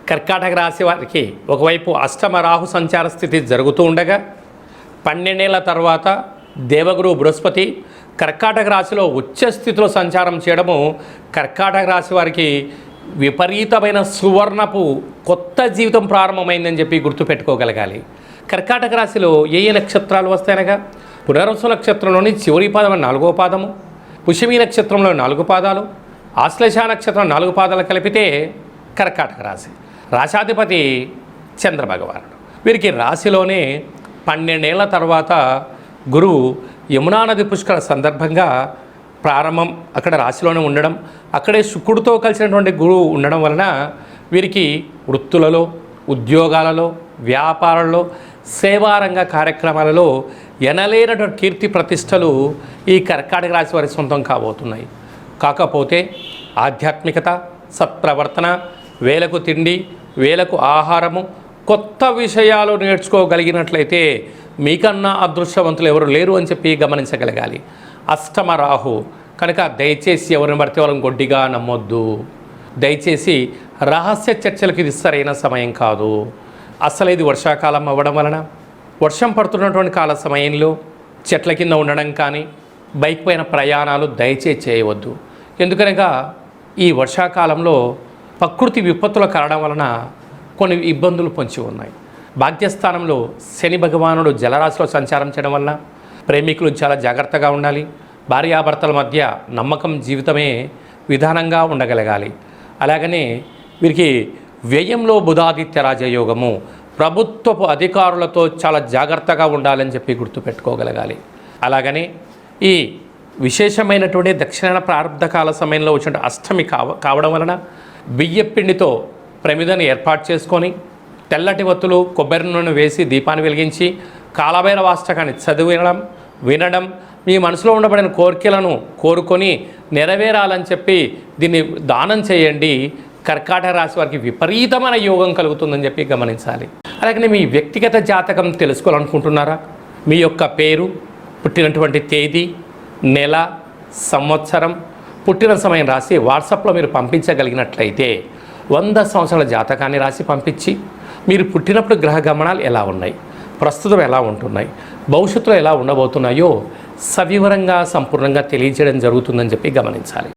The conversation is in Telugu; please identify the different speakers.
Speaker 1: కర్కాటక రాశి వారికి ఒకవైపు అష్టమ రాహు సంచార స్థితి జరుగుతూ ఉండగా 12 ఏళ్ల తర్వాత దేవగురు బృహస్పతి కర్కాటక రాశిలో ఉచ్చ స్థితిలో సంచారం చేయడము కర్కాటక రాశి వారికి విపరీతమైన సువర్ణపు కొత్త జీవితం ప్రారంభమైందని చెప్పి గుర్తుపెట్టుకోగలగాలి. కర్కాటక రాశిలో ఏ నక్షత్రాలు వస్తాయనగా పునర్వసు నక్షత్రంలోని చివరి పాదం 4వ పాదము, పుష్యమి నక్షత్రంలో 4 పాదాలు, ఆశ్లేష నక్షత్రం 4 పాదాలు కలిపితే కర్కాటక రాశి. రాశాధిపతి చంద్రభగవానుడు. వీరికి రాశిలోనే 12 ఏళ్ల తర్వాత గురువు యమునా నది పుష్కర సందర్భంగా ప్రారంభం అక్కడ రాశిలోనే ఉండడం, అక్కడే శుక్రుడితో కలిసినటువంటి గురువు ఉండడం వలన వీరికి వృత్తులలో, ఉద్యోగాలలో, వ్యాపారాల్లో, సేవారంగ కార్యక్రమాలలో ఎనలేనటువంటి కీర్తి ప్రతిష్టలు ఈ కర్కాటక రాశి వారి సొంతం కాబోతున్నాయి. కాకపోతే ఆధ్యాత్మికత, సత్ప్రవర్తన, వేలకు తిండి, వేలకు ఆహారము, కొత్త విషయాలు నేర్చుకోగలిగినట్లయితే మీకన్నా అదృష్టవంతులు ఎవరు లేరు అని చెప్పి గమనించగలగాలి. అష్టమ రాహు కనుక దయచేసి ఎవరిని పడితే వాళ్ళని గొడ్డిగా నమ్మొద్దు. దయచేసి రహస్య చర్చలకు ఇది సరైన సమయం కాదు. అసలు ఇది వర్షాకాలం అవ్వడం వలన వర్షం పడుతున్నటువంటి కాల సమయంలో చెట్ల కింద ఉండడం కానీ, బైక్ పైన ప్రయాణాలు దయచేసి చేయవద్దు. ఎందుకనగా ఈ వర్షాకాలంలో ప్రకృతి విపత్తులు కలగడం వలన కొన్ని ఇబ్బందులు పొంచి ఉన్నాయి. భాగ్యస్థానంలో శని భగవానుడు జలరాశిలో సంచారం చేయడం వలన ప్రేమికులు చాలా జాగ్రత్తగా ఉండాలి. భార్యాభర్తల మధ్య నమ్మకం జీవితమే విధానంగా ఉండగలగాలి. అలాగనే వీరికి వ్యయంలో బుధాదిత్య రాజయోగము, ప్రభుత్వపు అధికారులతో చాలా జాగ్రత్తగా ఉండాలని చెప్పి గుర్తుపెట్టుకోగలగాలి. అలాగనే ఈ విశేషమైనటువంటి దక్షిణ ప్రారంభకాల సమయంలో వచ్చిన అష్టమి కావడం వలన బియ్యపిండితో ప్రమిదను ఏర్పాటు చేసుకొని తెల్లటి వత్తులు, కొబ్బరి నూనె వేసి దీపాన్ని వెలిగించి కాలభైరవాష్టకాన్ని వినడం, మీ మనసులో ఉండబడిన కోరికలను కోరుకొని నెరవేరాలని చెప్పి దీన్ని దానం చేయండి. కర్కాటక రాశి వారికి విపరీతమైన యోగం కలుగుతుందని చెప్పి గమనించాలి. అలాగే మీ వ్యక్తిగత జాతకం తెలుసుకోవాలనుకుంటున్నారా? మీ యొక్క పేరు, పుట్టినటువంటి తేదీ, నెల, సంవత్సరం, పుట్టిన సమయం రాసి వాట్సాప్లో మీరు పంపించగలిగినట్లయితే 100 సంవత్సరాల జాతకాన్ని రాసి పంపించి మీరు పుట్టినప్పుడు గ్రహ గమనాలు ఎలా ఉన్నాయి, ప్రస్తుతం ఎలా ఉంటున్నాయి, భవిష్యత్తులో ఎలా ఉండబోతున్నాయో సవివరంగా సంపూర్ణంగా తెలియజేయడం జరుగుతుందని చెప్పి గమనించాలి.